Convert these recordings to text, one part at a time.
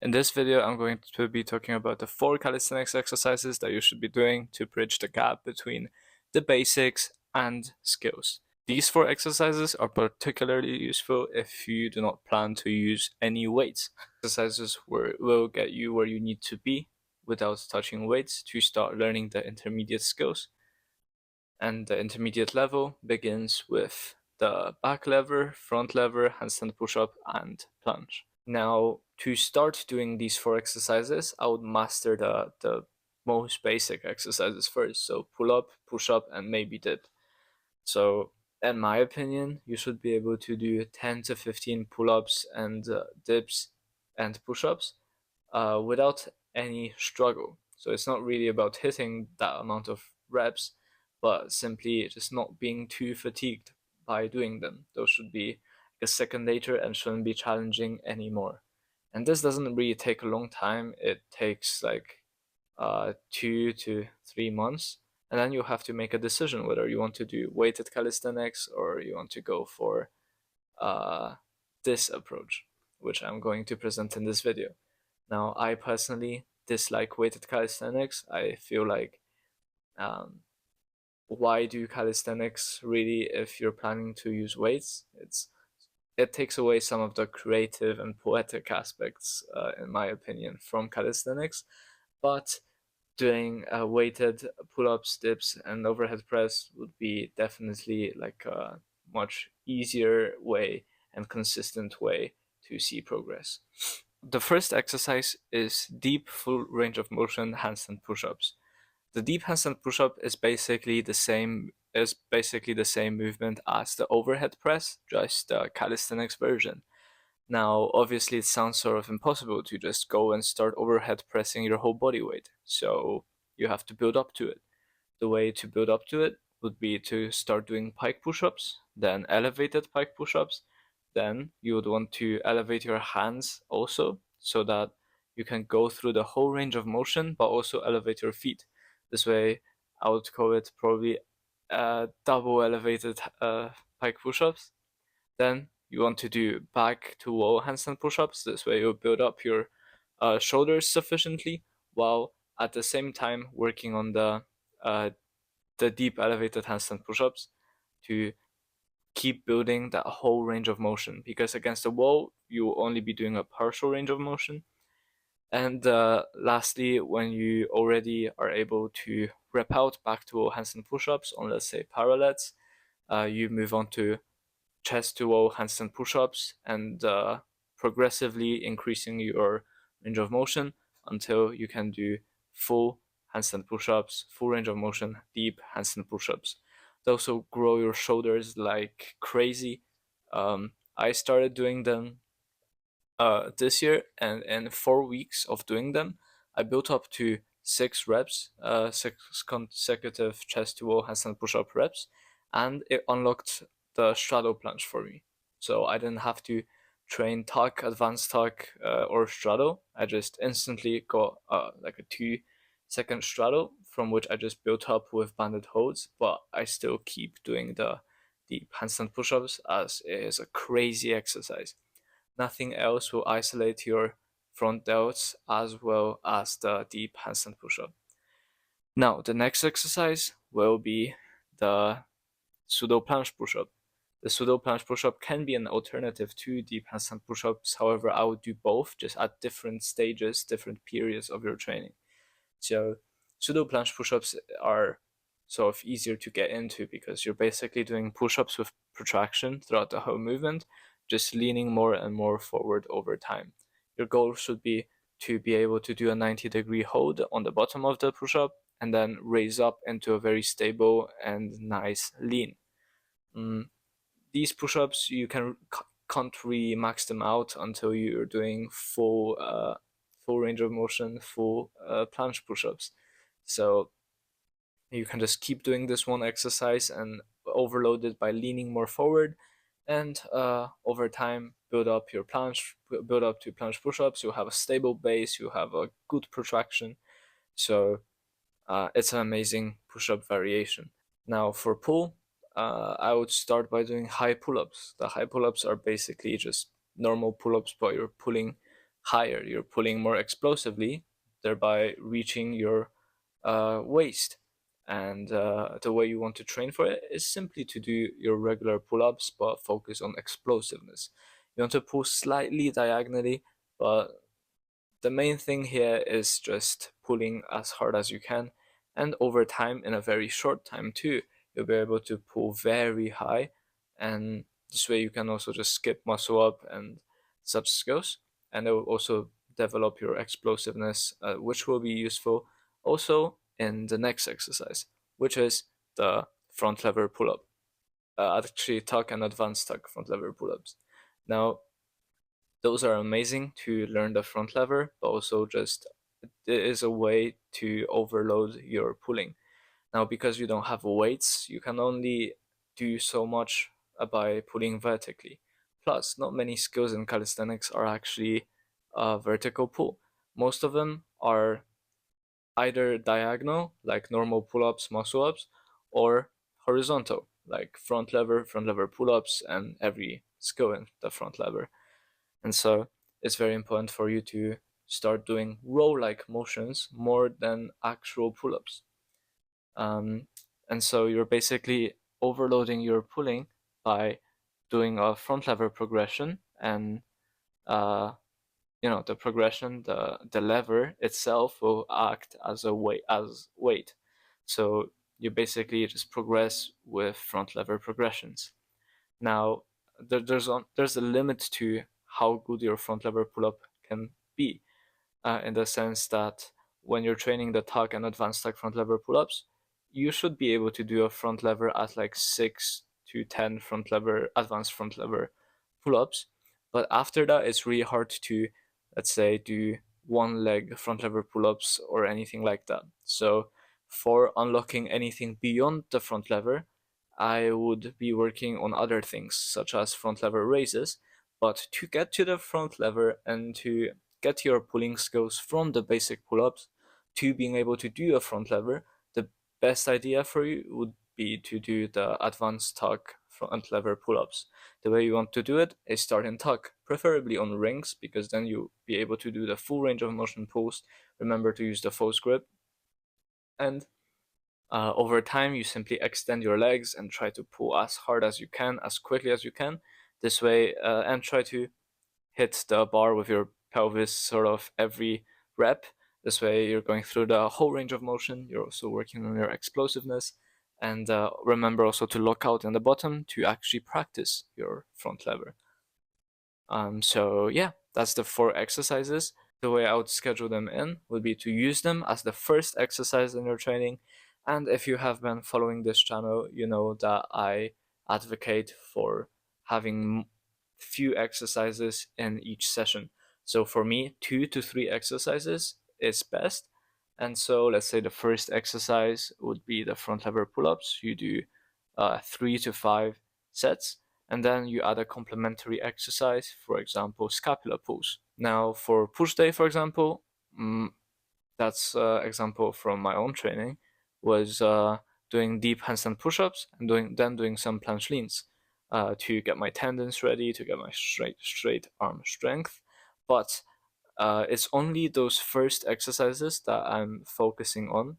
In this video, I'm going to be talking about the 4 calisthenics exercises that you should be doing to bridge the gap between the basics and skills. These 4 exercises are particularly useful if you do not plan to use any weights. Exercises will get you where you need to be without touching weights to start learning the intermediate skills. And the intermediate level begins with the back lever, front lever, handstand push-up, and planche. Now, to start doing these 4 exercises, I would master the most basic exercises first. So pull up, push up, and maybe dip. So in my opinion, you should be able to do 10 to 15 pull-ups and dips and push-ups without any struggle. So it's not really about hitting that amount of reps, but simply just not being too fatigued by doing them. Those should be a second nature and shouldn't be challenging anymore. And this doesn't really take a long time. It takes like 2 to 3 months. And then you have to make a decision whether you want to do weighted calisthenics or you want to go for this approach, which I'm going to present in this video. Now, I personally dislike weighted calisthenics. I feel like why do calisthenics really if you're planning to use weights? It takes away some of the creative and poetic aspects, in my opinion, from calisthenics. But doing weighted pull-ups, dips, and overhead press would be definitely like a much easier way and consistent way to see progress. The first exercise is deep full range of motion handstand push-ups. The deep handstand push-up is basically the same movement as the overhead press, just the calisthenics version. Now, obviously, it sounds sort of impossible to just go and start overhead pressing your whole body weight, so you have to build up to it. The way to build up to it would be to start doing pike push-ups, then elevated pike push-ups, then you would want to elevate your hands also so that you can go through the whole range of motion but also elevate your feet. This way, I would call it probably double elevated pike push-ups. Then you want to do back to wall handstand push-ups. This way you'll build up your shoulders sufficiently while at the same time working on the deep elevated handstand push-ups to keep building that whole range of motion, because against the wall you will only be doing a partial range of motion. And lastly, when you already are able to rep out back to wall handstand push-ups on, let's say, parallettes, you move on to chest to wall handstand push-ups and progressively increasing your range of motion until you can do full handstand push-ups, full range of motion, deep handstand push-ups. They also grow your shoulders like crazy. I started doing them this year, and in 4 weeks of doing them, I built up to 6 reps, 6 consecutive chest to wall handstand push-up reps, and it unlocked the straddle planche for me. So I didn't have to train tuck, advanced tuck, or straddle. I just instantly got like a 2-second straddle from which I just built up with banded holds, but I still keep doing the deep handstand push-ups as it is a crazy exercise. Nothing else will isolate your front delts as well as the deep handstand push-up. Now, the next exercise will be the pseudo-planche push-up. The pseudo-planche push-up can be an alternative to deep handstand push-ups. However, I would do both, just at different stages, different periods of your training. So pseudo-planche push-ups are sort of easier to get into because you're basically doing push-ups with protraction throughout the whole movement, just leaning more and more forward over time. Your goal should be to be able to do a 90-degree hold on the bottom of the push-up and then raise up into a very stable and nice lean. These push-ups, you can't really max them out until you're doing full range of motion, full planche push-ups. So you can just keep doing this one exercise and overload it by leaning more forward, and over time build up to planche push-ups. You have a stable base, you have a good protraction. So it's an amazing push-up variation. Now for pull, I would start by doing high pull-ups. The high pull-ups are basically just normal pull-ups, but you're pulling higher. You're pulling more explosively, thereby reaching your waist. And the way you want to train for it is simply to do your regular pull-ups, but focus on explosiveness. You want to pull slightly diagonally, but the main thing here is just pulling as hard as you can. And over time, in a very short time too, you'll be able to pull very high. And this way you can also just skip muscle up and such skills. And it will also develop your explosiveness, which will be useful also in the next exercise, which is the front lever pull-up. Actually, tuck and advanced tuck front lever pull-ups. Now, those are amazing to learn the front lever, but also just it is a way to overload your pulling. Now, because you don't have weights, you can only do so much by pulling vertically. Plus, not many skills in calisthenics are actually vertical pull. Most of them are either diagonal, like normal pull-ups, muscle-ups, or horizontal, like front lever pull-ups, and every skill in the front lever. And so it's very important for you to start doing row-like motions more than actual pull-ups. And so you're basically overloading your pulling by doing a front lever progression, and the progression, the lever itself will act as weight. So you basically just progress with front lever progressions. Now, there's a limit to how good your front lever pull-up can be, in the sense that when you're training the tuck and advanced tuck front lever pull-ups, you should be able to do a front lever at like 6 to 10 advanced front lever pull-ups. But after that, it's really hard to, let's say, do one leg front lever pull-ups or anything like that. So for unlocking anything beyond the front lever, I would be working on other things such as front lever raises. But to get to the front lever and to get your pulling skills from the basic pull-ups to being able to do a front lever, the best idea for you would be to do the advanced tuck front lever pull-ups. The way you want to do it is start in tuck, preferably on rings, because then you'll be able to do the full range of motion pulls. Remember to use the false grip. And over time, you simply extend your legs and try to pull as hard as you can, as quickly as you can. This way, and try to hit the bar with your pelvis sort of every rep. This way, you're going through the whole range of motion. You're also working on your explosiveness. And remember also to lock out in the bottom to actually practice your front lever. So yeah, that's the 4 exercises. The way I would schedule them in would be to use them as the first exercise in your training. And if you have been following this channel, you know that I advocate for having few exercises in each session. So for me, 2 to 3 exercises is best. And so let's say the first exercise would be the front lever pull-ups. You do 3 to 5 sets, and then you add a complementary exercise, for example, scapular pulls. Now for push day, for example, that's example from my own training, was doing deep handstand push-ups and doing some planche leans to get my tendons ready, to get my straight arm strength. But it's only those first exercises that I'm focusing on.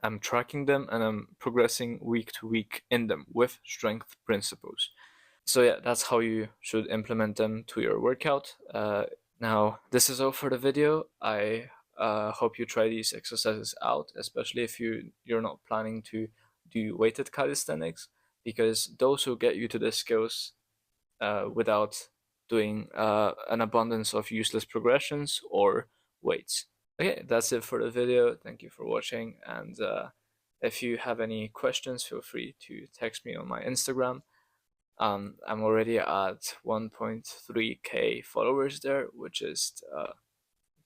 I'm tracking them and I'm progressing week to week in them with strength principles. So yeah, that's how you should implement them to your workout. Now, this is all for the video. I hope you try these exercises out, especially if you're not planning to do weighted calisthenics, because those will get you to the skills without doing an abundance of useless progressions or weights. Okay, that's it for the video. Thank you for watching, and if you have any questions, feel free to text me on my Instagram. I'm already at 1.3k followers there, which is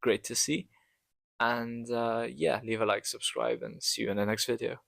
great to see. And yeah, leave a like, subscribe, and see you in the next video.